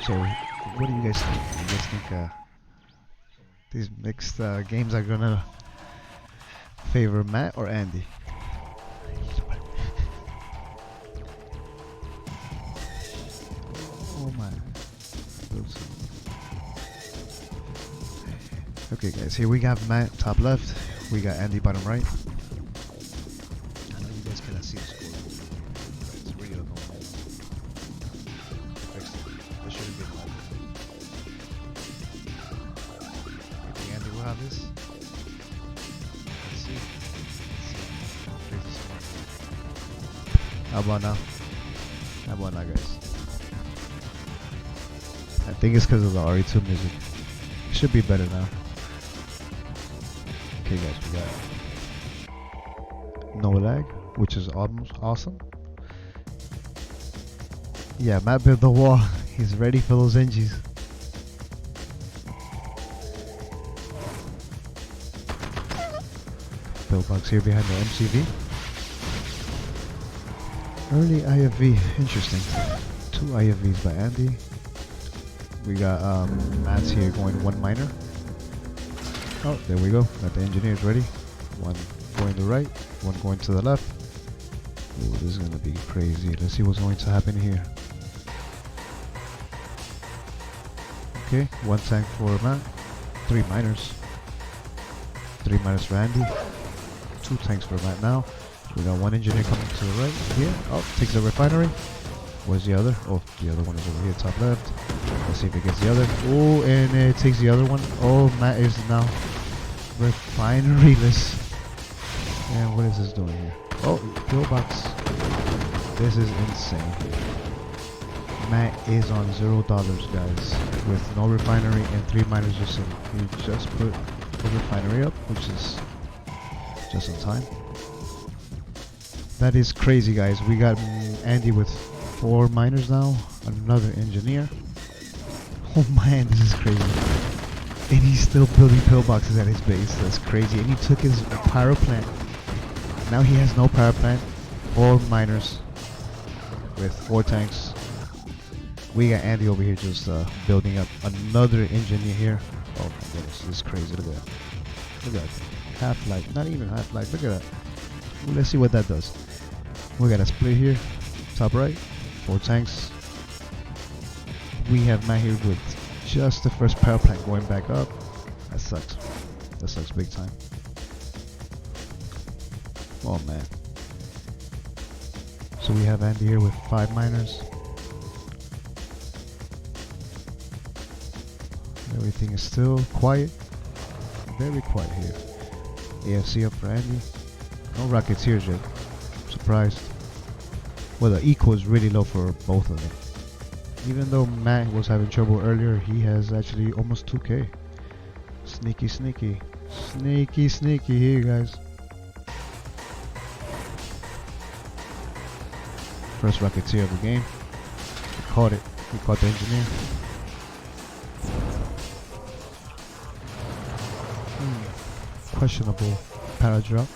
So, what do you guys think? Do you guys think these mixed games are gonna favor Matt or Andy? Oh my. Okay guys, here we got Matt top left, we got Andy bottom right. I know you guys cannot see the score. It's really annoying. That shouldn't be live. You think Andy will have this? Let's see. How about now? How about now guys? I think it's because of the Ra2 music. It should be better now. Okay guys, we got no lag, which is almost awesome. Yeah, Matt built the wall. He's ready for those NGs. Pillbox here behind the MCV. Early IFV, interesting. 2 IFVs by Andy. We got Matt's here going 1 miner. Oh, there we go. Got the engineers ready. 1 going to the right, 1 going to the left. Ooh, this is gonna be crazy. Let's see what's going to happen here. Okay, 1 tank for Matt. 3 miners. 3 miners for Andy. 2 tanks for Matt now. We got 1 engineer coming to the right here. Oh, takes the refinery. Where's the other? Oh, the other one is over here, top left. Let's see if it gets the other. Oh, and it takes the other one. Oh, Matt is now refineryless. And what is this doing here? Oh, pillbox. This is insane. Matt is on $0, guys, with no refinery and 3 miners just in. He just put the refinery up, which is just in time. That is crazy, guys. We got Andy with 4 miners now, another engineer. Oh man, this is crazy. And he's still building pillboxes at his base. That's crazy. And he took his power plant. Now he has no power plant. 4 miners with 4 tanks. We got Andy over here just building up another engineer here. Oh my goodness, this is crazy. Look at that. Look at that. Half-life, not even half-life. Look at that. Well, let's see what that does. We got a split here. Top right. 4 tanks. We have Matt here with just the first power plant going back up. That sucks. That sucks big time. Oh man. So we have Andy here with 5 miners. Everything is still quiet. Very quiet here. AFC up for Andy. No rockets here yet. Surprised. Well, the eco is really low for both of them. Even though Matt was having trouble earlier, he has actually almost 2k. Sneaky, sneaky. Sneaky, sneaky here, guys. First rocketeer of the game. He caught it. He caught the engineer. Questionable para drop.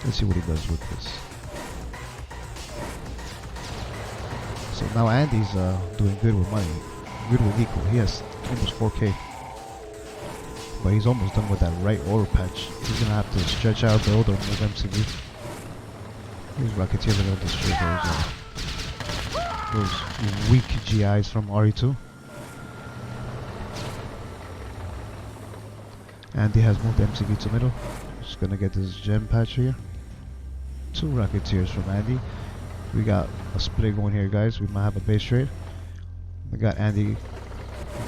Let's see what he does with this. So now Andy's doing good with money, good with equal. He has almost 4k, but he's almost done with that right ore patch. He's gonna have to stretch out the older move MCV. These Rocketeers are gonna destroy those weak GIs from Ra2. Andy has moved MCV to middle. Just gonna get this gem patch here. 2 Rocketeers from Andy. We got a split going here, guys. We might have a base trade. We got Andy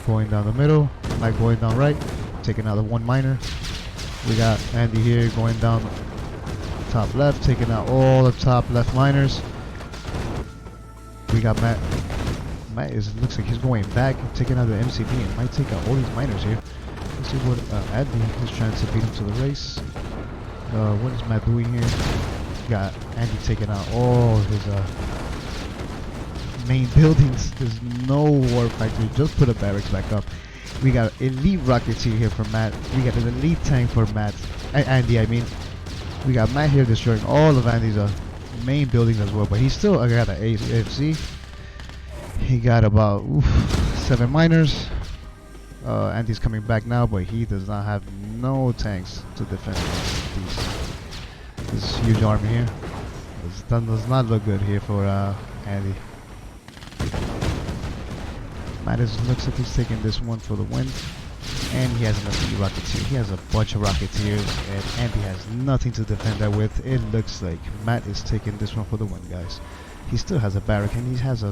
going down the middle, Mike going down right, taking out the 1 miner. We got Andy here going down top left, taking out all the top left miners. We got Matt. Matt looks like he's going back, taking out the MCV, and might take out all these miners here. Let's see what Andy is trying to beat him to the race. What is Matt doing here? Got Andy taking out all his main buildings. There's no war factory. Just put a barracks back up. We got elite rocketeer here for Matt. We got an elite tank for Matt. Andy, I mean. We got Matt here destroying all of Andy's main buildings as well. But he still got an AFC. He got about 7 miners. Andy's coming back now, but he does not have no tanks to defend this huge army here. Does not look good here for Andy. Mattis looks like he's taking this one for the win. And he has another Rocketeer. He has a bunch of Rocketeers, and Andy has nothing to defend that with. It looks like Matt is taking this one for the win, guys. He still has a barrack, and he has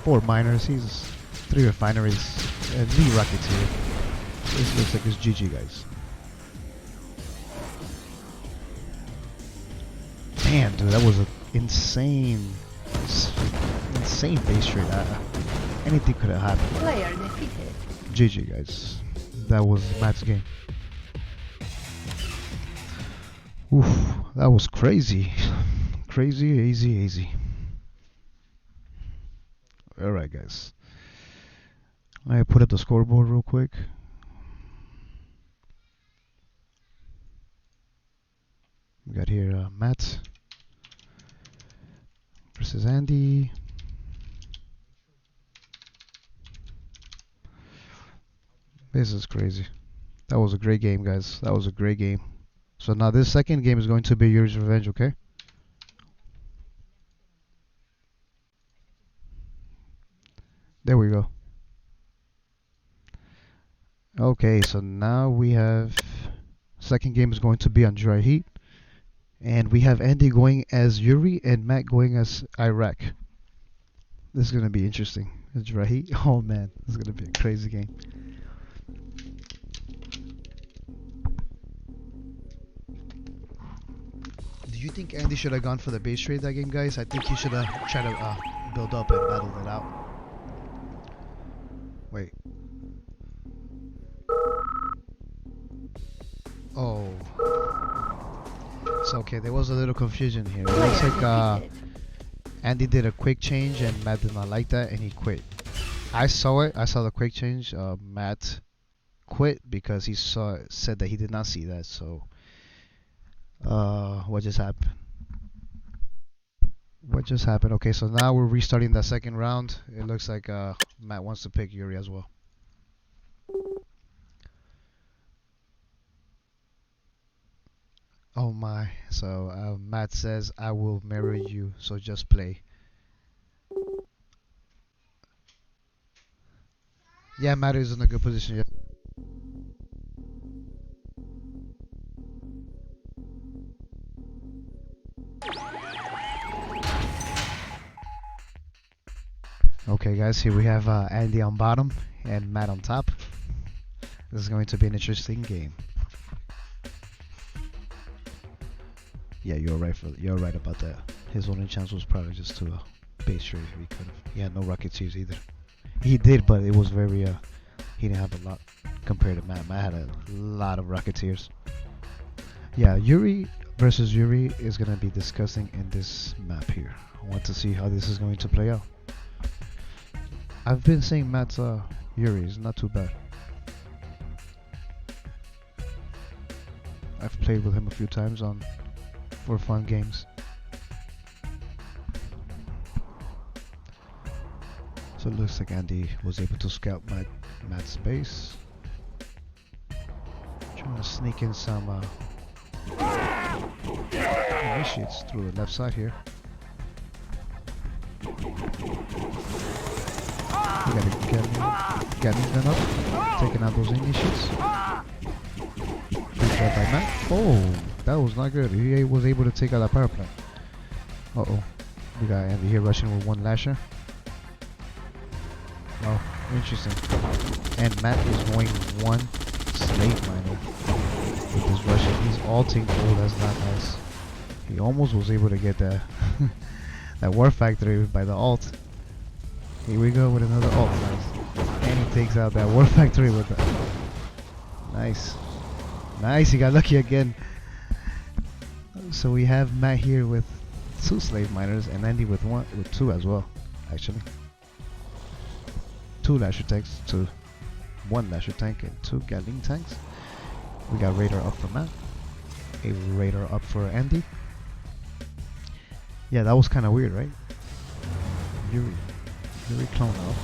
4 miners. He's 3 refineries, and the Rocketeer. This looks like it's GG, guys. Damn, dude, that was an insane base trade. Anything could have happened. Player defeated. GG, guys. That was Matt's game. Oof, that was crazy. Crazy, easy. Alright, guys. I put up the scoreboard real quick. We got here Matt versus Andy. This is crazy. That was a great game, guys. That was a great game. So now this second game is going to be Yuri's Revenge, okay? There we go. Okay, so now we have... Second game is going to be on Dry Heat. And we have Andy going as Yuri and Matt going as Iraq. This is going to be interesting. Dry Heat. Oh man, this is going to be a crazy game. Do you think Andy should have gone for the base trade that game, guys? I think he should have tried to build up and battled it out. Wait. Oh. So okay, there was a little confusion here. It looks like Andy did a quick change and Matt did not like that and he quit. I saw it. I saw the quick change. Matt quit because he said that he did not see that. So what just happened? What just happened? Okay, so now we're restarting the second round. It looks like Matt wants to pick Yuri as well. Oh my. So Matt says, I will marry you, so just play. Yeah, Matt is in a good position. Yeah. Okay, guys, here we have Andy on bottom and Matt on top. This is going to be an interesting game. Yeah, you're right about that. His only chance was probably just to base trade. He had no Rocketeers either. He did, but it was very he didn't have a lot compared to Matt. Matt had a lot of Rocketeers. Yeah, Yuri versus Yuri is gonna be discussing in this map here. I want to see how this is going to play out. I've been saying Matt's Yuri is not too bad. I've played with him a few times for fun games. So it looks like Andy was able to scout Matt's base. Trying to sneak in some initiates through the left side here. We gotta get them up, taking out those initiates. Good job by Matt. Oh, that was not good. He was able to take out that power plant. Uh-oh. We got Andy here rushing with 1 lasher. Oh, interesting. And Matt is going 1 slave miner with his Russian. He's alting. Oh, that's not nice. He almost was able to get that that war factory by the alt. Here we go with another alt. Nice. And he takes out that war factory with that. Nice. Nice, he got lucky again. So we have Matt here with 2 slave miners and Andy with 2 as well, actually. 2 lasher tanks, 1 lasher tank and 2 Gatling tanks. We got radar up for Matt, a radar up for Andy. Yeah, that was kind of weird, right? Yuri. Yuri clone off.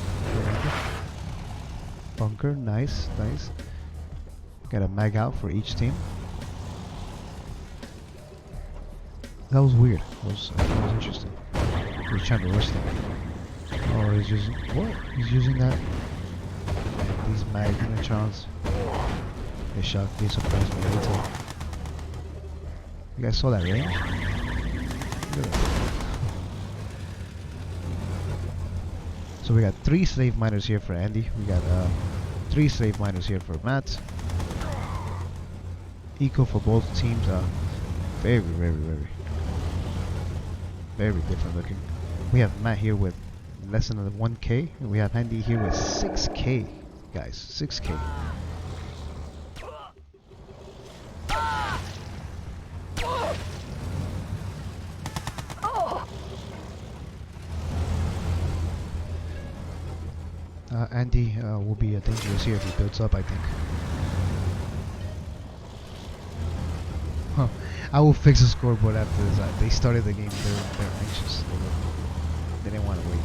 Bunker, nice, nice. Got a mag out for each team. That was weird. That was interesting. He's trying to rush them. Oh, he's using what? He's using that. And these mag electrons. They shocked me, surprised me later. You guys saw that range? Look at that. So we got 3 slave miners here for Andy. We got 3 slave miners here for Matt. Eco for both teams. Very different looking. We have Matt here with less than 1k, and we have Andy here with 6k, guys. 6k. Andy will be dangerous here if he builds up, I think. Huh. I will fix the scoreboard after this. They started the game, they're anxious. They didn't want to wait.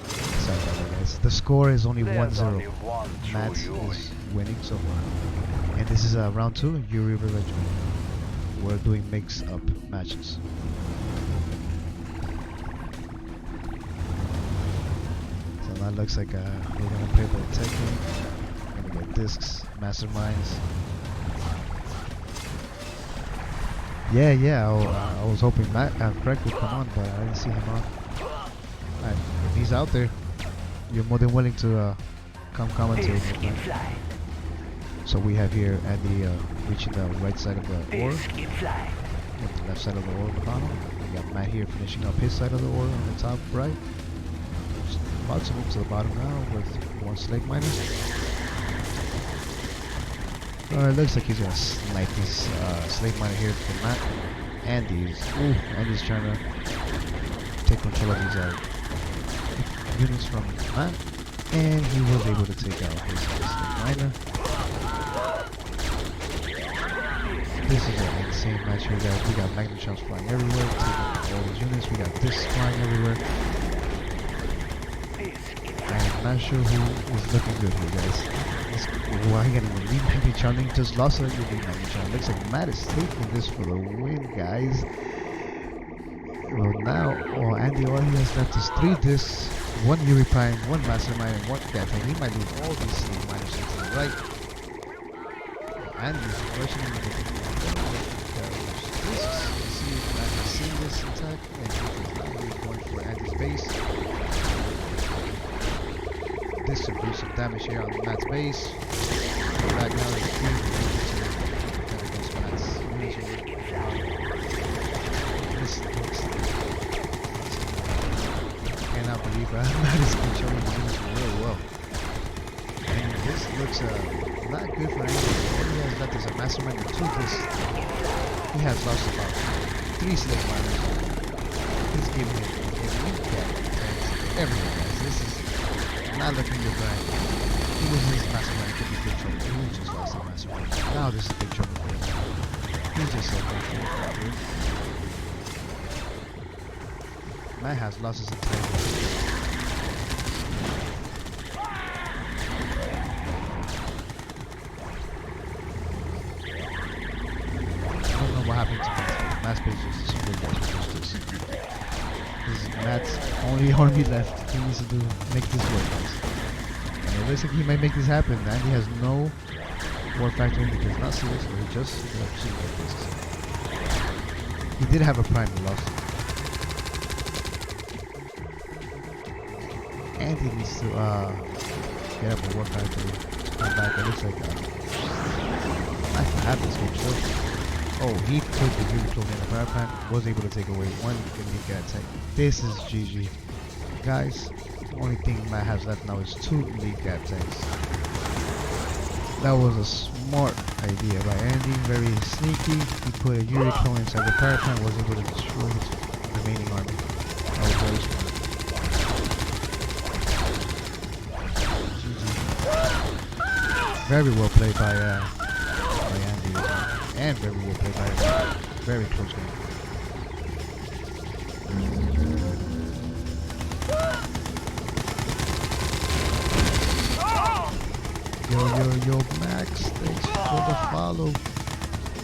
Sorry about that, guys. The score is only 1-0. Matt is winning so far. And this is round 2, Yuri Village. We're doing mix-up matches. That looks like we're gonna play the tech game. We're gonna get discs, masterminds. Yeah. I was hoping Matt Craig would come on, but I didn't see him on. Alright, if he's out there, you're more than willing to come commentate. So we have here Andy reaching the right side of the ore, and the left side of the ore on the bottom. We got Matt here finishing up his side of the ore on the top right. About to move to the bottom now with more slave miners. It looks like he's gonna snipe this slave miner here for Matt. Andy's trying to take control of these units from Matt, and he was able to take out his slave miner. This is an insane match here, guys. We got magnetrons flying everywhere, taking all these units. We got discs flying everywhere. I'm not sure who is looking good here, guys. Why getting the lead magnetron? Just lost the lead magnetron. Looks like Matt is taking this for the win, guys. Well, now, Andy, all he has left is 3 discs, 1 Yuri Prime, 1 Mastermind, and 1 Death. And he might lose all these slave miners to the right. Andy's rushing into the discs. You see if Matt has seen this attack, and he is not going for Andy's base. This should do some damage here on Matt's base. Back now is against Matt's units. This looks. I cannot believe Matt is controlling the units real well. And this looks not good for anything. All he has left is a mastermind and 2 discs. He has lost about 3 slave miners. He's giving him a weak gap. Everyone, guys. This is not looking good, right? He was his mastermind, could be big trouble. He just lost the mastermind. Now this is big trouble for him. He's just so big trouble, dude. Matt has lost his entire game. I don't know what happened to Matt. Matt's page is super good. This is Matt's only army left. He needs to make this work, guys. And it looks like he might make this happen. Andy has no war factor indicators. Not seriously, he just he did have a prime, he lost it. Andy needs to get up a war factor to come back. It looks like I can have this game still. Oh, he took the unit in the power plant, was able to take away 1 elite attack. This is GG. Guys, the only thing Matt has left now is 2 elite attacks. That was a smart idea by Andy, very sneaky. He put a Yuri clone inside the power plant, was able to destroy his remaining army. That was very smart. GG. Very well played by Andy. and very well played by him. Very close game. Yo, Max, thanks for the follow.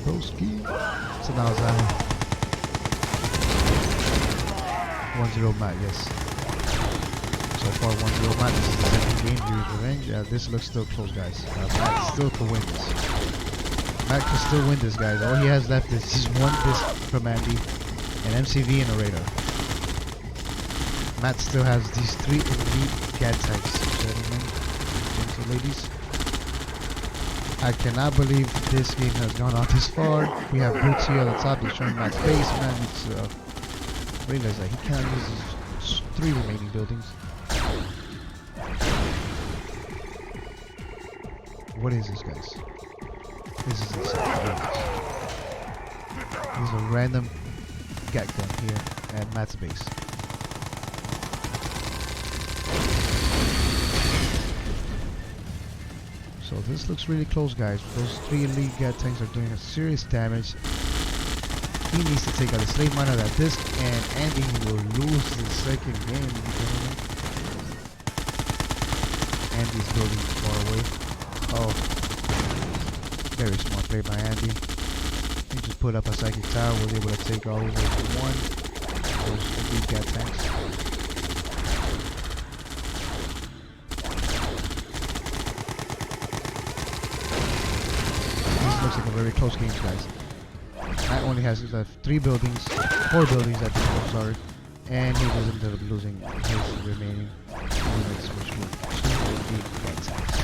Broski. So now it's 1-0 Matt, yes. So far 1-0 Matt. This is the second game. Here's revenge. Yeah, this looks still close, guys. Matt still can win this. Matt can still win this, guys. All he has left is just one disc from Andy, an MCV, and a radar. Matt still has these 3 elite cat tanks, gentlemen, and ladies. I cannot believe this game has gone on this far. We have Boots here on the top. He's showing Matt's face. Man needs to realize that he can't use his 3 remaining buildings. What is this, guys? This is insane. There's a random gat gun here at Matt's base. So this looks really close, guys. Those 3 elite gat tanks are doing a serious damage. He needs to take out the slave miner at this, and Andy will lose the second game. Andy's building far away. Oh, very smart play by Andy. He just put up a psychic tower. Was able to take all over one. Those elite gat tanks. Looks like a very close game, guys. Matt only has 3 buildings, 4 buildings at this point, sorry, and he doesn't end up losing his remaining units, which will 2 elite gat tanks.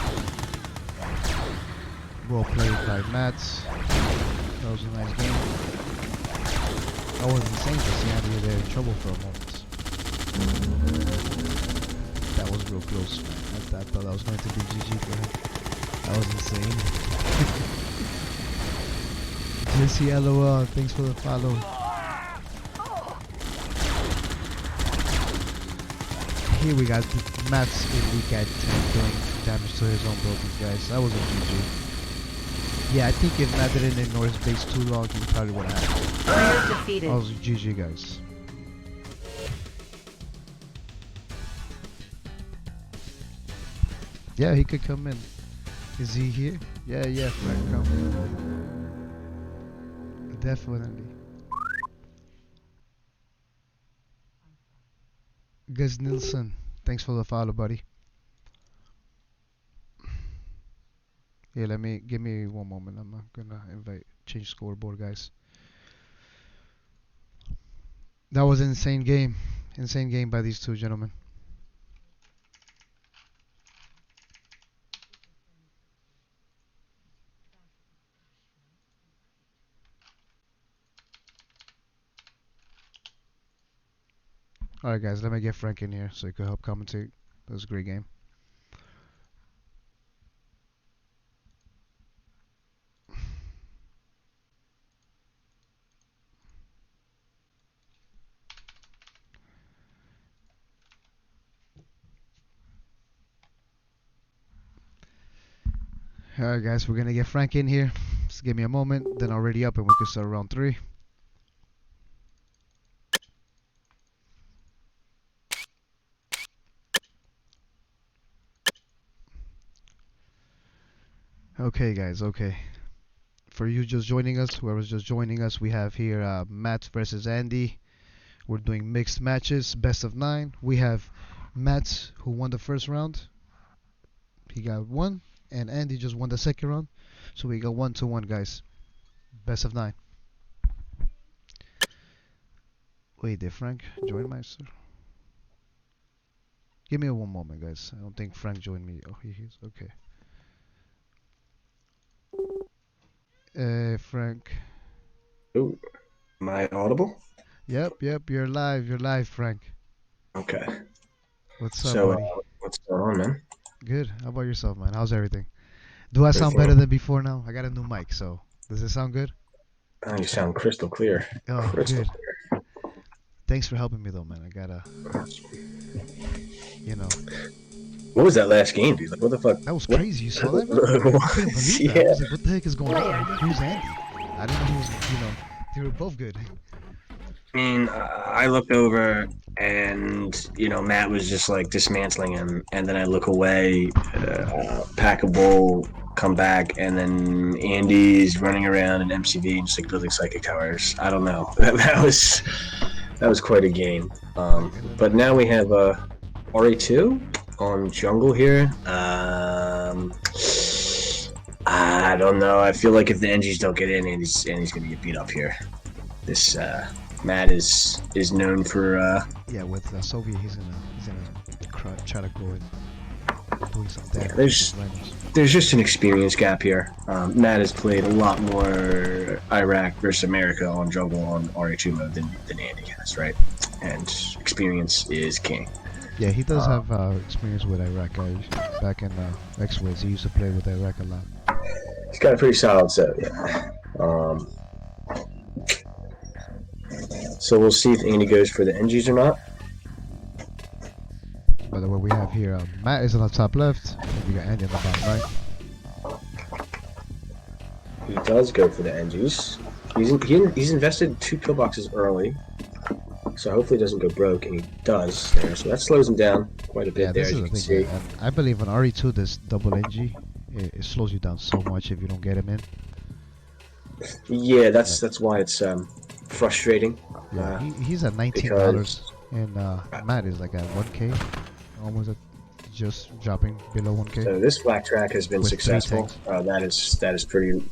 Well played by Matt. That was a nice game. I was insane to see Andy there in trouble for a moment. That was real close, man. I thought that was going to be GG for him. That was insane. Jesse LOL, thanks for the follow. Here we got Matt's elite cat tank doing damage to his own buildings, guys. That was a GG. Yeah, I think if Matt didn't ignore his base too long, he probably would have. Player defeated. That was a GG, guys. Yeah, he could come in. Is he here? Yeah, Frank, come. Definitely. Gus Nilsson, thanks for the follow, buddy. Yeah, give me one moment. I'm gonna change scoreboard, guys. That was an insane game by these 2 gentlemen. Alright, guys, let me get Frank in here so he could help commentate. That was a great game. Alright, guys, we're gonna get Frank in here. Just give me a moment, then I'll ready up and we can start round 3. Okay, guys, okay. For you just joining us, whoever's just joining us, we have here Matt versus Andy. We're doing mixed matches, best of 9. We have Matt, who won the first round. He got 1, and Andy just won the second round. So we got 1-1, guys. Best of 9. Wait, did Frank join my sir? Give me one moment, guys. I don't think Frank joined me. Oh, he is. Okay. Frank. Ooh, am I audible? Yep, you're live, Frank. Okay. What's up, buddy? What's going on, man? Good. How about yourself, man? How's everything? Do I sound better than before now? I got a new mic, so does it sound good? Oh, you sound crystal clear. Oh, crystal good. clear. Thanks for helping me, though, man. I gotta, you know. What was that last game, dude? Like, what the fuck? That was crazy. You saw that, man? I couldn't believe that. I was like, what the heck is going on? Who's Andy? I didn't know he was, they were both good. I mean, I looked over and, Matt was just like dismantling him. And then I look away, pack a bowl, come back, and then Andy's running around in MCV and just like building psychic towers. I don't know. That was quite a game. But now we have RE2 on jungle here. I don't know. I feel like if the NGs don't get in, Andy's going to get beat up here. This Matt is known for Yeah, with Soviet, he's gonna try to go and doing some damage. there's just an experience gap here. Matt has played a lot more Iraq versus America on jungle on RE2 mode than Andy has, right? And experience is king. Yeah, he does have experience with Iraq guys. Back in X-Wiz, he used to play with Iraq a lot. He's got a pretty solid set, yeah. So we'll see if Andy goes for the NGs or not. By the way, we have here Matt is on the top left, and we got Andy on the bottom right. He does go for the NGs. He's invested 2 pillboxes early, so hopefully it doesn't go broke, and he does there. So that slows him down quite a bit there, as you can see. And I believe on RE2 this double NG, it slows you down so much if you don't get him in. Yeah, that's why it's frustrating. Yeah, he's at $19, and Matt is like at 1K, almost at just dropping below 1K. So this flat track has been successful. That is pretty.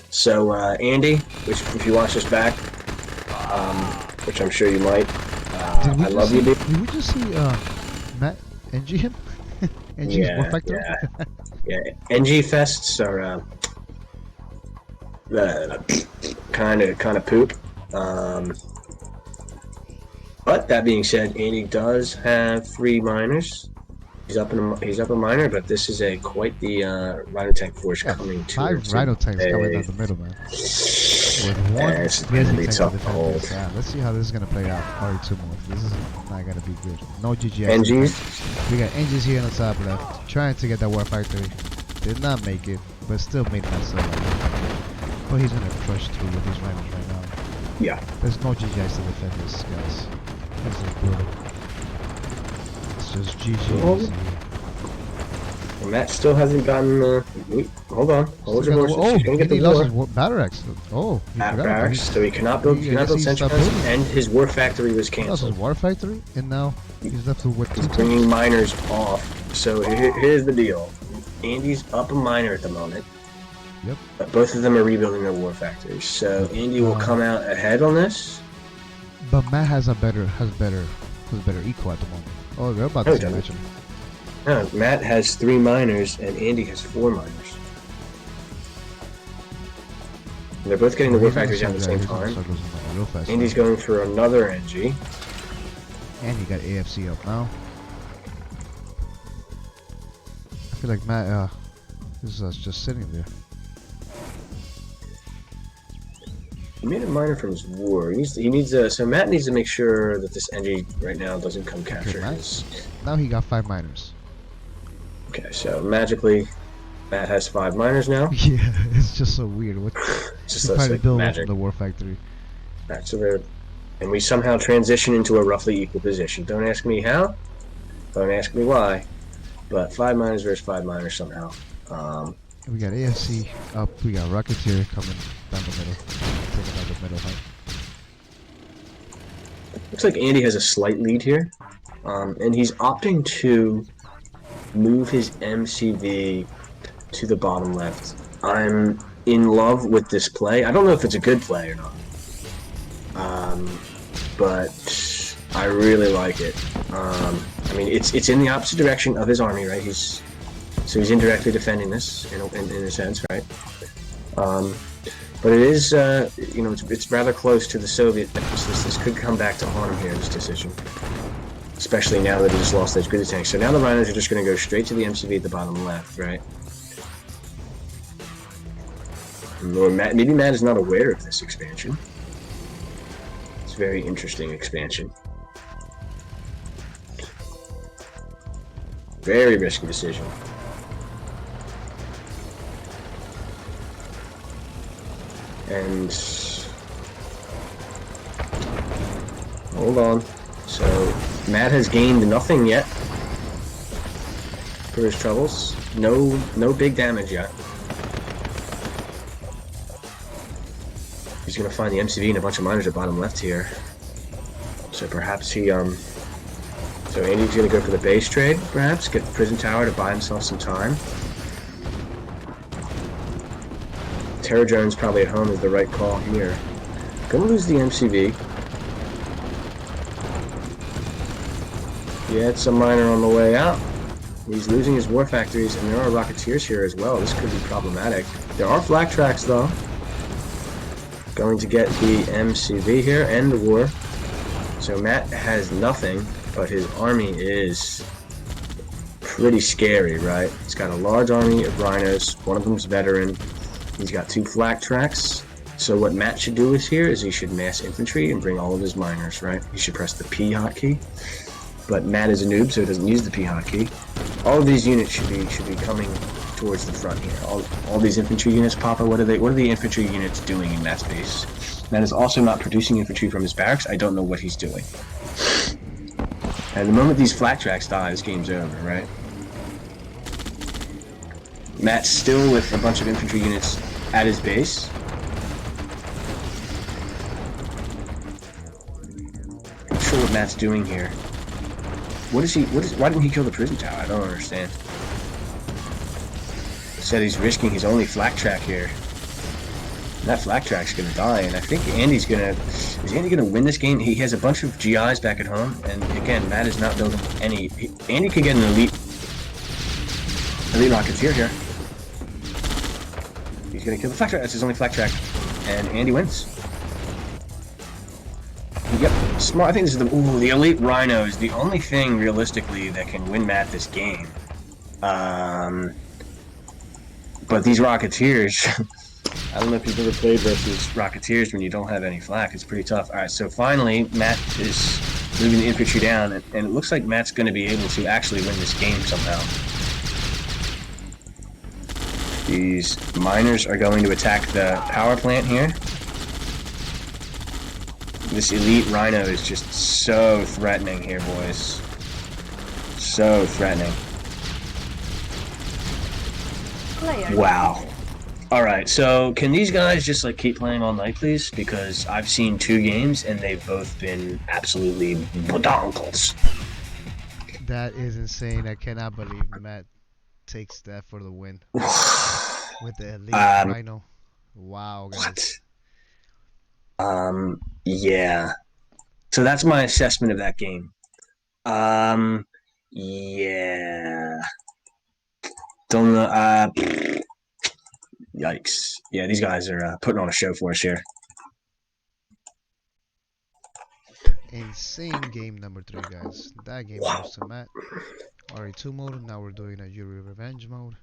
So Andy, which if you watch this back, which I'm sure you might, I love you, dude. Did we just see Matt NG him? NG's War Factor? Yeah, NG fests are kind of poop. But that being said, Andy does have 3 miners. He's up a miner, but this is quite the Rhino tank force coming to 5 Rhino tanks coming down the middle, man. With one, it's gonna be tough to hold. Yeah, let's see how this is gonna play out. RE2 mode. This is not gonna be good. No GG. NGs. We got NGs here on the top left, trying to get that War Factory. Did not make it, but still made that solo. But he's gonna crush through with these rhinos right now. Yeah. There's no GGs to defend this, guys. This is brutal. It's just GG. And Matt still hasn't gotten. Wait, hold on. Hold your horses. Oh, He's gonna get the he war. lost his battle axe. Oh, he Barracks, so he cannot build. Sentry guns, and his war factory was He lost canceled. his War Factory, and now he's left with 2 He's bringing miners off. So here's the deal. Andy's up a miner at the moment. Yep. But both of them are rebuilding their war factories. So Andy will come out ahead on this. But Matt has better eco at the moment. Oh, they're about to see actually. No, Matt has 3 miners and Andy has 4 miners. And they're both getting the war factories down at the same time. Andy's going for another NG. And he got AFC up now. I feel like Matt is just sitting there. He made a miner from his war. So Matt needs to make sure that this NG right now doesn't come capture his. Now he got 5 miners. Okay, so magically, Matt has 5 miners now. Yeah, it's just so weird. What? Just trying to build magic. the war factory. Right, so and we somehow transition into a roughly equal position. Don't ask me how. Don't ask me why. But 5 miners versus 5 miners somehow. We got AFC up. We got Rocketeer coming down the middle, taking out the middle height. Looks like Andy has a slight lead here, and he's opting to move his MCV to the bottom left. I'm in love with this play. I don't know if it's a good play or not, but I really like it. I mean, it's in the opposite direction of his army, right? So he's indirectly defending this in a sense, right? But it is, it's rather close to the Soviet. This could come back to haunt him here in this decision, especially now that he just lost those grid tanks. So now the Rhinos are just going to go straight to the MCV at the bottom left, right? Or maybe Matt is not aware of this expansion. It's a very interesting expansion. Very risky decision. And hold on. So Matt has gained nothing yet for his troubles. No big damage yet. He's gonna find the MCV and a bunch of miners at bottom left here. So perhaps he so Andy's gonna go for the base trade, perhaps get the prison tower to buy himself some time. Terra Jones probably at home is the right call here. Gonna lose the MCV. He had some miner on the way out. He's losing his war factories, and there are Rocketeers here as well. This could be problematic. There are flak tracks, though. Going to get the MCV here and the war. So Matt has nothing, but his army is pretty scary, right? He's got a large army of rhinos. One of them's veteran. He's got 2 flak tracks. So what Matt should do is here is he should mass infantry and bring all of his miners, right? He should press the P hotkey. But Matt is a noob, so he doesn't use the P hotkey. All of these units should be coming towards the front here. All these infantry units, Papa, what are the infantry units doing in Matt's base? Matt is also not producing infantry from his barracks. I don't know what he's doing. And the moment these flak tracks die, this game's over, right? Matt's still with a bunch of infantry units at his base. I'm not sure what Matt's doing here. Why didn't he kill the prison tower? I don't understand. Said he's risking his only flak track here. And that flak track's gonna die, and I think is Andy gonna win this game? He has a bunch of GIs back at home, and again, Matt is not building any. Andy can get an elite Rocketeer here. He's gonna kill the flak track. That's his only flak track, and Andy wins. Yep, smart. I think this is the elite Rhino is the only thing realistically that can win Matt this game. But these Rocketeers, I don't know if you've ever played versus Rocketeers when you don't have any flak. It's pretty tough. All right, so finally Matt is moving the infantry down, and it looks like Matt's going to be able to actually win this game somehow. These miners are going to attack the power plant here. This elite Rhino is just so threatening here, boys. So threatening. Wow. Alright, so can these guys just like keep playing all night, please? Because I've seen 2 games and they've both been absolutely bodonkles. That is insane. I cannot believe Matt takes that for the win. With the elite Rhino. Wow, guys. What? Yeah. So that's my assessment of that game. Yeah. Don't know, yikes. Yeah, these guys are putting on a show for us here. Insane game number 3, guys. That game goes to Matt. RE2 mode. Now we're doing a Yuri Revenge mode.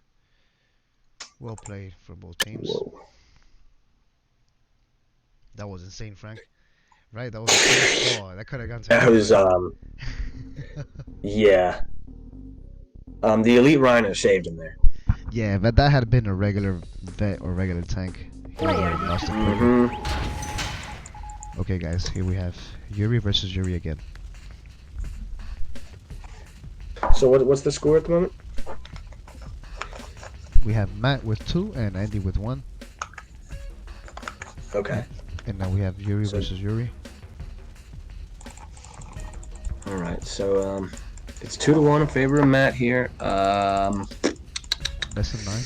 Well played for both teams. Whoa. That was insane, Frank. Right? That was a close call. That could have gone to That was, yeah. The elite Rhino saved him there. Yeah, but that had been a regular vet or regular tank. He would have lost it. Okay, guys, here we have Yuri versus Yuri again. So what's the score at the moment? We have Matt with 2 and Andy with 1. Okay. And now we have Yuri versus Yuri. Alright, so it's 2-1 in favor of Matt here. Best of 9.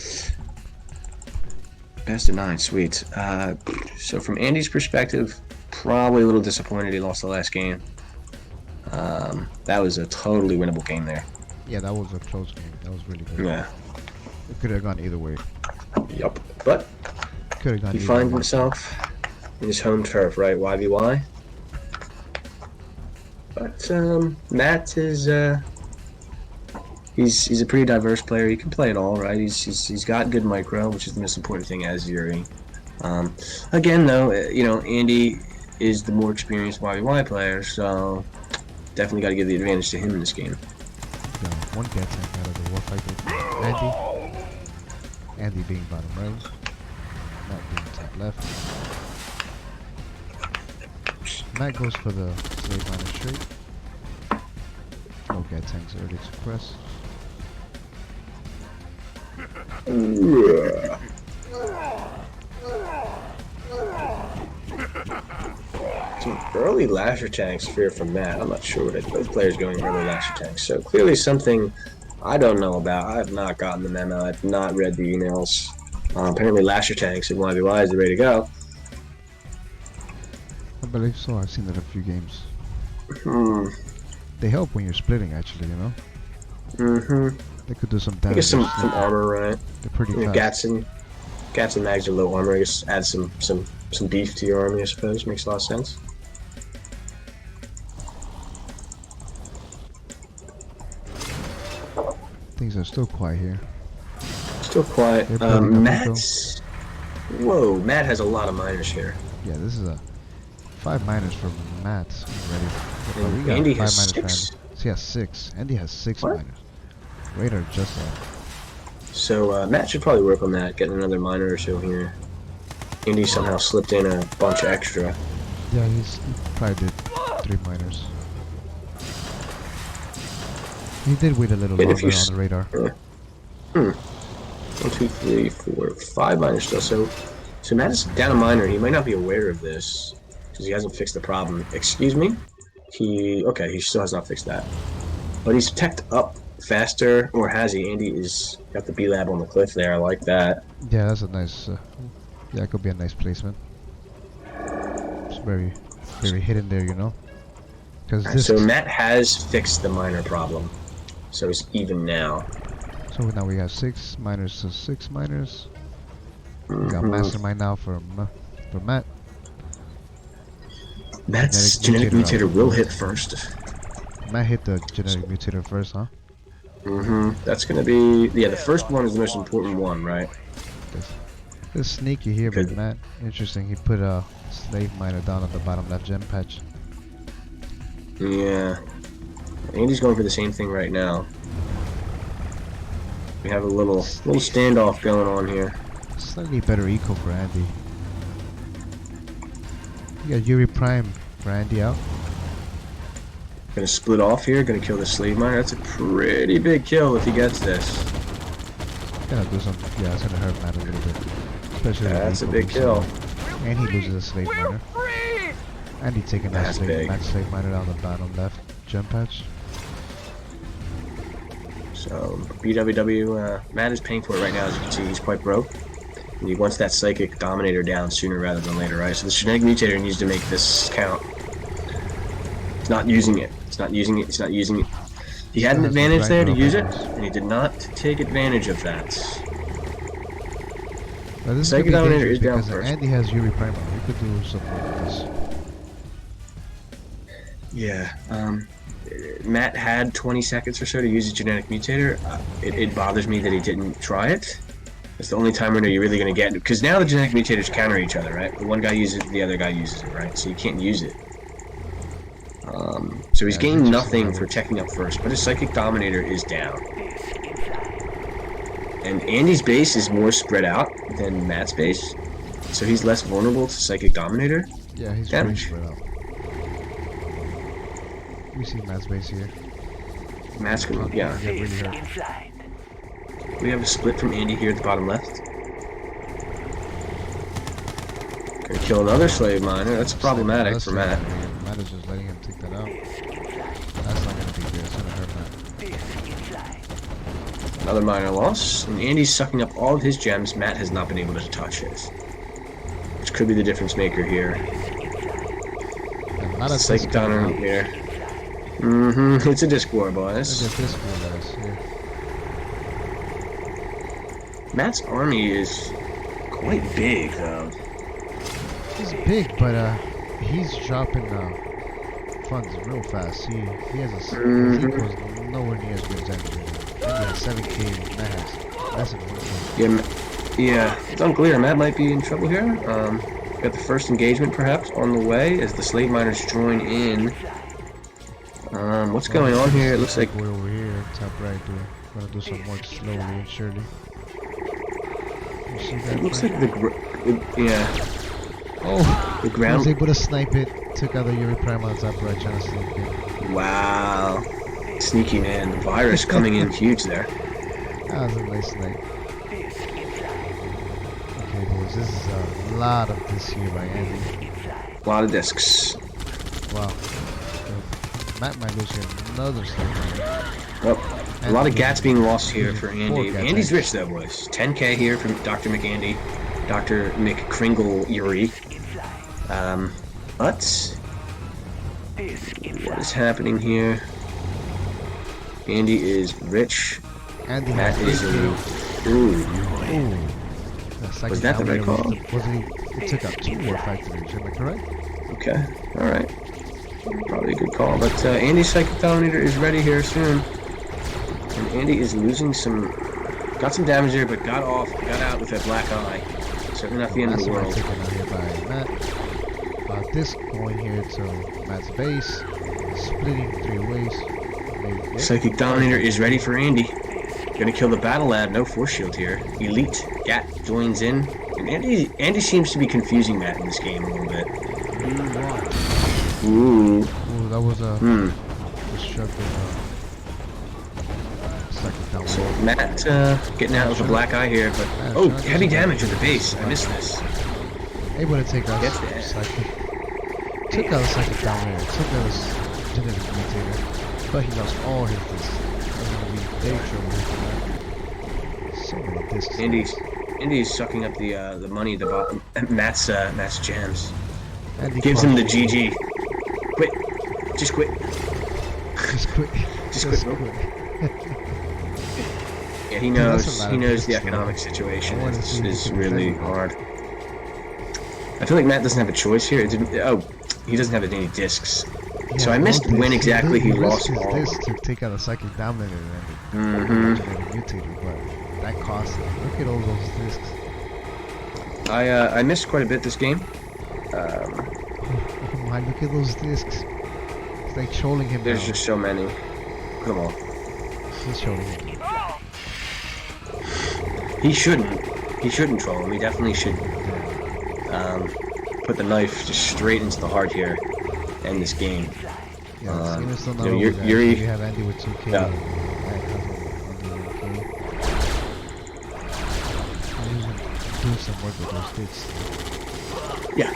Best of 9, sweet. So from Andy's perspective, probably a little disappointed he lost the last game. That was a totally winnable game there. Yeah, that was a close game. That was really good. Yeah. It could have gone either way. Yup. But Could have gone he either finds way. himself in his home turf, right? YBY. But Matt is he's a pretty diverse player. He can play it all, right? He's got good micro, which is the most important thing as Yuri. Again, though, you know, Andy is the more experienced YBY player, so definitely got to give the advantage to him in this game. Yeah, one get tank out of the warfighter. Andy being bottom right. Matt being top left. Matt goes for the slave miner straight. Okay, tanks early to press. Some early lasher tanks fear from Matt. I'm not sure what it. Both players going early lasher tanks. So clearly something I don't know about. I have not gotten the memo. I've not read the emails. Apparently lasher tanks and YBYs are ready to go. I believe so. I've seen that a few games. Hmm. They help when you're splitting, actually. You know. Mm-hmm. They could do some I damage. guess some armor, right? They're pretty Yeah, fast. Gats and mags are low armor. I guess add some beef to your army. I suppose makes a lot of sense. Things are still quiet here. Still quiet. They're building up Matt's. Whoa, Matt has a lot of miners here. Yeah, this is a 5 miners for Matt already. But And we got Andy 5 has miners 6? for Andy. So he has 6. Andy has 6 What? miners. Radar just So Matt should probably work on that, getting another miner or so here. Andy somehow slipped in a bunch extra. Yeah, he probably did 3 miners. He did wait a little And longer on the radar. 1, 2, 3, 4, 5 miners still. So Matt is down a miner. He might not be aware of this because he hasn't fixed the problem. Excuse me? He still has not fixed that. But he's teched up faster, or has he? Andy is got the B lab on the cliff there. I like that. Yeah, that's a nice. Yeah, it could be a nice placement. It's very, very hidden there, you know. Because this. So Matt has fixed the miner problem. So it's even now. So now we have 6 miners to 6 miners. We got mastermind now for Matt. Matt's genetic mutator will hit first. Matt hit the genetic mutator first, huh? That's gonna be the first one is the most important one, right? It's sneaky here, but Matt. Interesting. He put a slave miner down at the bottom left gem patch. Yeah. Andy's going for the same thing right now. We have a little standoff going on here. Slightly better eco for Andy. You got Yuri Prime for Andy out. Gonna split off here, gonna kill the slave miner. That's a pretty big kill if he gets this. Gonna do some, yeah, it's gonna hurt Matt a little bit. Especially That's a big kill. And he loses a slave miner. Andy taking that slave miner down the bottom left gem patch. So BWW, Matt is paying for it right now. As you can see, he's quite broke. And he wants that psychic dominator down sooner rather than later, right? So the genetic mutator needs to make this count. He's not using it. He's not using it. He's not using it. He had an advantage there to use it, and he did not take advantage of that. Now this Psychic dominator is down first. Andy has Yuri Prime on. We could do something with this. Yeah. Matt had 20 seconds or so to use his genetic mutator. It bothers me that he didn't try it. It's the only time when you're really going to get it. Because now the genetic mutators counter each other, right? The one guy uses it, the other guy uses it, right? So you can't use it. So he's gaining nothing for teching up first, but his psychic dominator is down. And Andy's base is more spread out than Matt's base, so he's less vulnerable to psychic dominator. Yeah, he's pretty spread out. We see Matt's base here. Matt's gonna, yeah. Really hurt. We have a split from Andy here at the bottom left. Gonna kill another slave miner. That's problematic for Matt. Matt is just letting him take that out. That's not gonna be good. It's gonna hurt Matt. Another miner loss, and Andy's sucking up all of his gems. Matt has not been able to touch his, which could be the difference maker here. Psychic dominator here. It's a disc war, boys. It's a disc war, guys. Yeah. Matt's army is quite big, though. He's big, but he's dropping funds real fast. He has his equals nowhere near as good as Andy. Andy has 7K, Matt has less than 1K. Yeah, it's unclear. Matt might be in trouble here. Got the first engagement perhaps on the way as the slave miners join in. What's going on here? It looks like we're over here, top right, dude. Gonna do some work slowly and surely. You see that? It looks like the yeah. Oh. The He was ground. able to snipe it, took out the Yuri Prime on top right, trying to sneak in. Wow. Sneaky man. The virus coming in huge there. That was a nice snipe. Okay, boys, this is a lot of this here by Andy. A lot of discs. Wow. Matt might lose here another sniper. Oh, a lot of gats being lost here for Andy. Andy's tanks. rich though, boys. 10K here from Dr. McAndy, Dr. McCringle Yuri. But what is happening here? Andy is rich. Andy Matt has is eight ooh. Was that the right call? It took out 2 more factories, am I correct? Okay, all right. Probably a good call. But Andy's Psychic Dominator is ready here soon. And Andy is losing some... Got some damage there, but got out with a black eye. Certainly not the end of the world. Taken out here by Matt. This going here to Matt's base. Splitting 3 ways. Psychic Dominator is ready for Andy. Gonna kill the Battle Lab. No force shield here. Elite Gat joins in. And Andy seems to be confusing Matt in this game a little bit. Ooh. Ooh, that was a destructive Psychic Dominator. So Matt getting out with a black eye here, but heavy damage to the base. I missed this. Able to take out Psychic. Took out the Psychic Dominator. Took out his genetic mutator, but he lost all his discs. So many discs. Andy's sucking up the money at the bottom. Matt's gems. Andy gives him the GG. Quit. Just quit. Just quit. Just quit. Yeah, he knows. He knows the economic situation is really hard. I feel like Matt doesn't have a choice here. He doesn't have any discs. Yeah, so I missed when exactly he lost all. This to take out a Psychic Dominator and mutator, but that cost him. Look at all those discs. I missed quite a bit this game. Oh my! Look at those discs. It's like trolling him. There's just so many. Come on. He's trolling him. He shouldn't troll him. He definitely should put the knife just straight into the heart here. End this game. Yeah, this game is still not over. Yuri, we have Andy with 2K. Yeah. Do some work with those sticks. Yeah.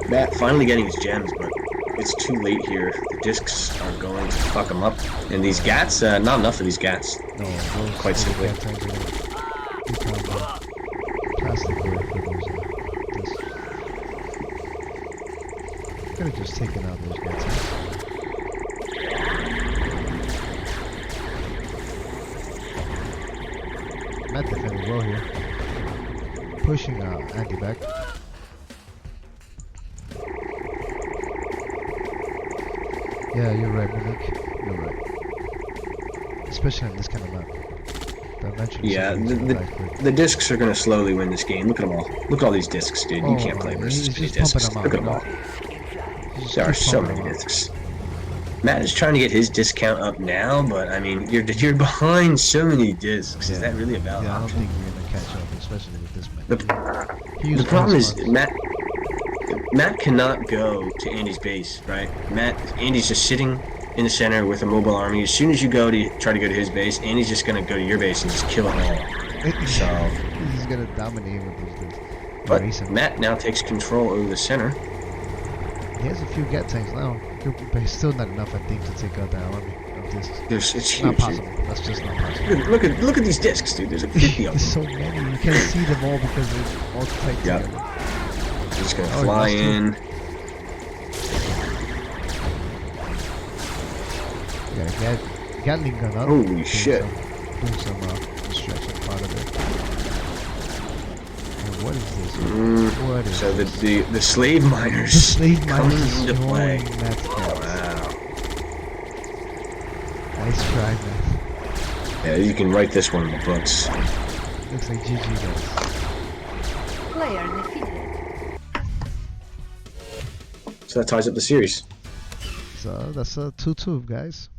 Matt finally getting his gems, but it's too late here. The discs are going to fuck him up. And these gats, not enough for these gats. No, those quite simply. Plastic for those discs. Could have just taken out those gats. Matt defending well here. Pushing Andy back. Yeah, you're right, Monique. You're right. Especially on this kind of map. Yeah, the discs are going to slowly win this game. Look at them all. Look at all these discs, dude. You can't play versus many discs. Look at them all. There are so many discs. Matt is trying to get his disc count up now, but I mean, you're behind so many discs. Yeah. Is that really a valid option? I don't think you're going to catch up, especially with this man. The problem is Matt cannot go to Andy's base, right? Andy's just sitting in the center with a mobile army. As soon as you go to try to go to his base, Andy's just going to go to your base and just kill it all. So he's going to dominate with those discs. But Matt now takes control over the center. He has a few get tanks now, but he's still not enough, I think, to take out that army of discs. It's not huge. possible. That's just not possible. Look at these discs, dude. There's like 50 of them. There's so many. You can't see them all because they're all tight together. He's just gonna fly in. Yeah, Gatling gun up. Holy shit. Doing some destruction part of it. What is this? What is so this? the slave miners. The slave miners into play. Wow. Nice try, man. Yeah, you can write this one in the books. Looks like GG does. Player defeated. So that ties up the series. So that's a 2-2, guys.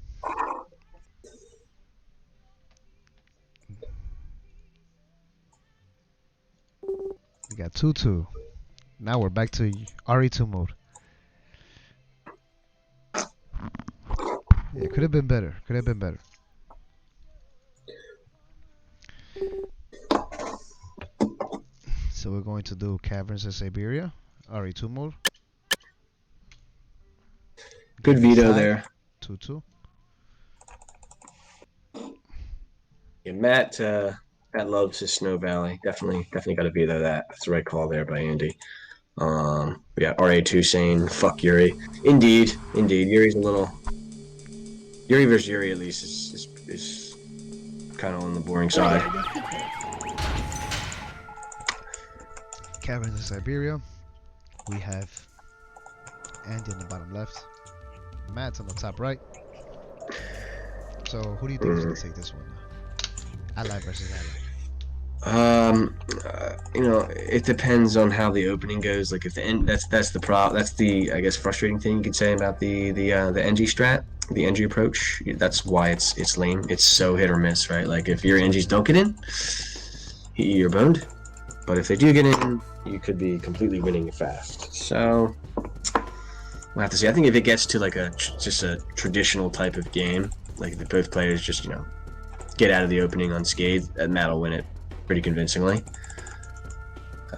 We got 2-2. Now we're back to RE2 mode. Yeah, could have been better. Could have been better. So we're going to do Caverns of Siberia, RE2 mode. Good Game veto side, there. 2-2. Yeah, Matt loves his Snow Valley. Definitely got to veto that. That's the right call there by Andy. We got Ra2 saying fuck Yuri. Indeed. Yuri's a little. Yuri versus Yuri at least is kind of on the boring side. Caverns of Siberia. We have Andy on the bottom left. Matt's on the top right. So who do you think is gonna take this one? Ally versus ally. It depends on how the opening goes. Like if the end, that's the I guess frustrating thing you could say about the NG strat, the NG approach. That's why it's lame. It's so hit or miss, right? Like if your NGs don't get in, you're boned. But if they do get in, you could be completely winning fast. So we'll have to see. I think if it gets to like just a traditional type of game, like if both players just get out of the opening unscathed, Matt will win it pretty convincingly.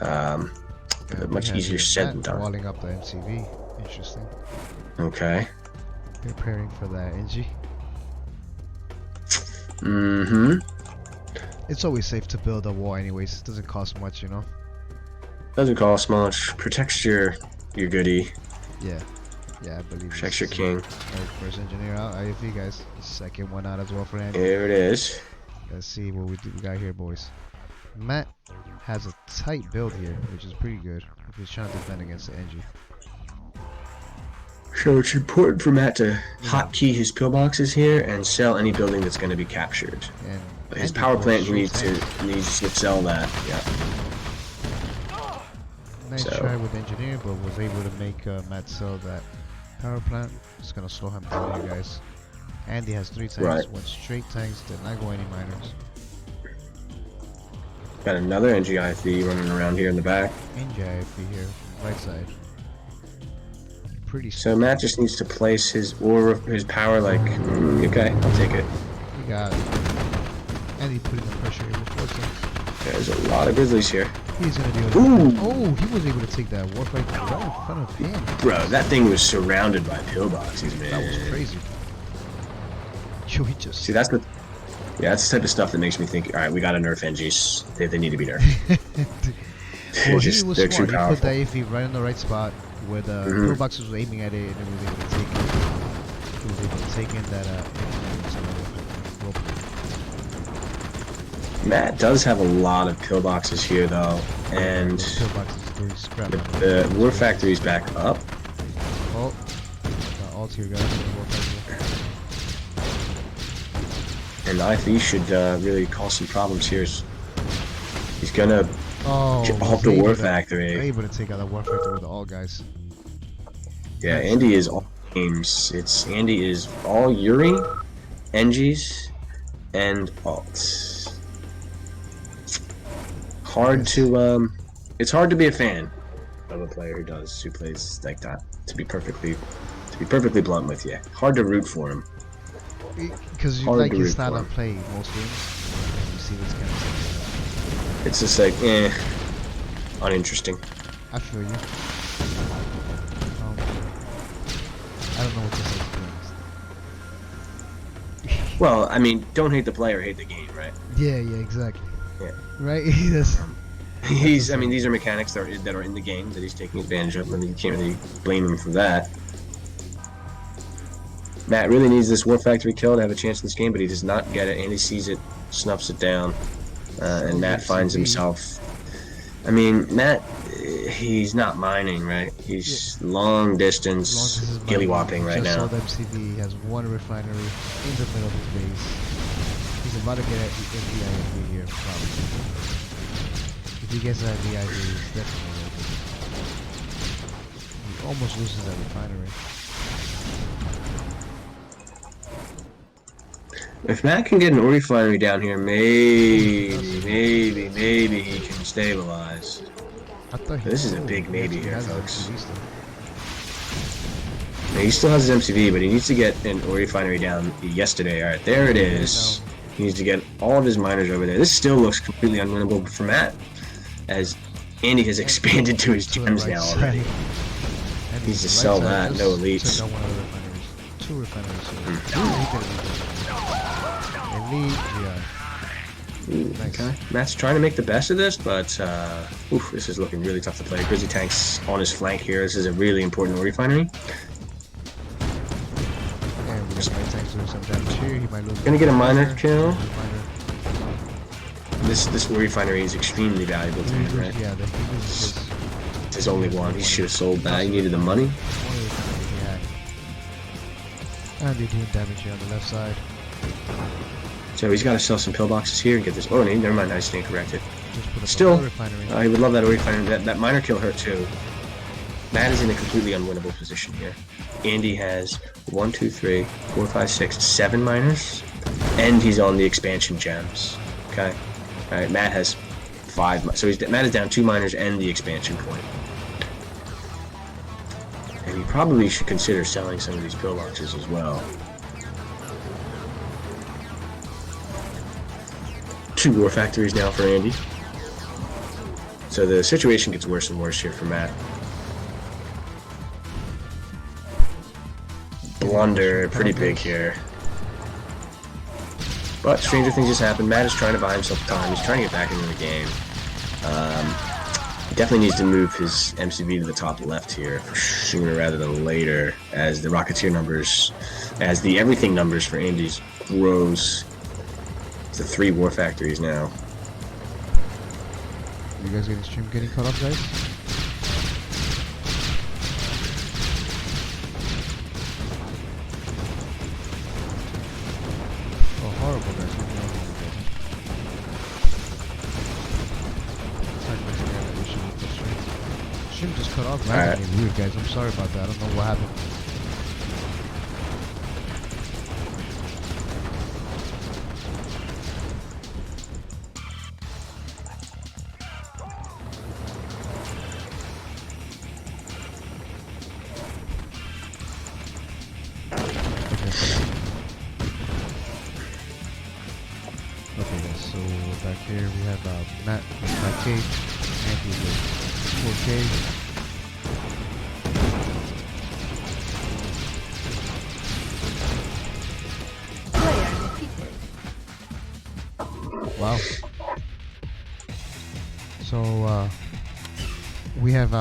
Much easier said than done. Walling up the MCV. Interesting. Okay. Preparing for that NG. Mm-hmm. It's always safe to build a wall anyways. It doesn't cost much, you know? Doesn't cost much. Protects your goodie. Yeah. Yeah, I believe Protects your king. First engineer out. IFV, guys. Second one out as well for Andy. Here it is. Let's see what we got here, boys. Matt has a tight build here, which is pretty good if he's trying to defend against the NG. So it's important for Matt to hotkey his pillboxes here and sell any building that's going to be captured. And his power plant, he needs to sell that. Yeah. Nice try with engineer, but was able to make Matt sell that power plant. It's gonna slow him down here, guys. Andy has 3 tanks, went straight tanks, did not go any miners. Got another NGIFV running around here in the back. NGIFV here, right side. Pretty. So Matt just needs to place his power like, okay, I'll take it. He got it. Andy putting the pressure here with 4 tanks. There's a lot of grizzlies here. He's gonna do it. Ooh! Oh, he was able to take that warfight right in front of him. Bro, that thing was surrounded by pillboxes, man. That was crazy. Yo, he just. See, that's the type of stuff that makes me think. All right, we got to nerf NGs. They need to be nerfed. Well, he was they're smart. too He powerful. put the AFV right in the right spot where the pillbox was aiming at it, and it was able to take it. He was able to take in that. Matt does have a lot of pillboxes here, though, and the War Factory's back up. Oh, ult here, guys. War Factory. And I think he should really cause some problems here. He's gonna ult the War Factory. Able to take out the War Factory with all guys. Yeah, Andy is all games. Andy is all Yuri, NGs, and ults. It's hard to be a fan of a player who plays like that. To be perfectly blunt with you, hard to root for him. Because you like his style of play most games. You see this kind of stuff. It's just like, uninteresting. I feel you. I don't know what to say, to be honest. Well, I mean, don't hate the player, hate the game, right? Yeah, exactly. Yeah. Right? These are mechanics that are in the game that he's taking advantage of, and you can't really blame him for that. Matt really needs this War Factory kill to have a chance in this game, but he does not get it, and he sees it, snuffs it down, and Matt finds himself... I mean, Matt, he's not mining, right? He's long distance, gilly-whopping right now. Just saw the MCV, he has 1 refinery in the middle of his base. He's about to get at the IFV here, probably. If he gets that VIV, he's definitely worth it. He almost loses that refinery. If Matt can get an ore refinery down here, maybe he can stabilize. I thought he. This is a Oh, big he maybe actually here, has his folks. MCV still. Now, he still has his MCV, but he needs to get an ore refinery down yesterday. All right, there it is. He needs to get all of his miners over there. This still looks completely unwinnable for Matt, as Andy has expanded to his To the gems right now side. already. And Needs to the right sell side that. just No elites. took out one of the refineries. Two refineries. So elite, yeah. Nice. Okay. Matt's trying to make the best of this, but this is looking really tough to play. Grizzly Tank's on his flank here. This is a really important ore refinery. And we got my tanks doing some damage here. He might lose. Gonna get a miner kill. Miner. This ore refinery is extremely valuable to him, right? Yeah, he loses his. It's his only one. He should have sold that. He needed the money. One of the refineries he had. And they're doing damage here on the left side. So he's got to sell some pillboxes here and get this. Oh, never mind. I stand corrected. Just put up Still, another refinery. I would love that ore refinery. That miner kill hurt too. Matt is in a completely unwinnable position here. Andy has 1, 2, 3, 4, 5, 6, 7 miners, and he's on the expansion gems. Okay. All right. Matt has 5. So Matt is down 2 miners and the expansion point. And he probably should consider selling some of these pillboxes as well. 2 war factories now for Andy. So the situation gets worse and worse here for Matt. Blunder, pretty big here. But stranger things just happened. Matt is trying to buy himself time. He's trying to get back into the game. He definitely needs to move his MCV to the top left here for sooner rather than later, as the Rocketeer numbers, as the everything numbers for Andy's grows to 3 war factories now. You guys getting stream getting cut off, guys? Oh, horrible, guys. Stream just cut off randomly. Weird, guys. I'm sorry about that. I don't know what happened. Okay, guys, so back here we have Matt with 5K, Andy with 4K. Player defeated. Wow. So we have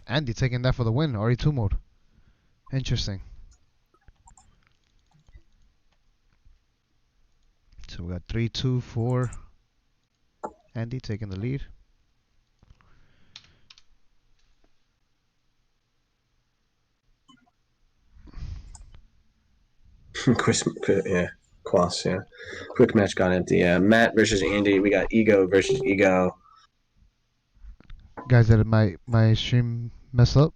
Andy taking that for the win, RE2 mode. Interesting. So we got 3-2-4. Andy taking the lead. Yeah, Quas, yeah. Quick match got empty. Yeah, Matt versus Andy. We got Ego versus Ego. Guys, did my stream mess up?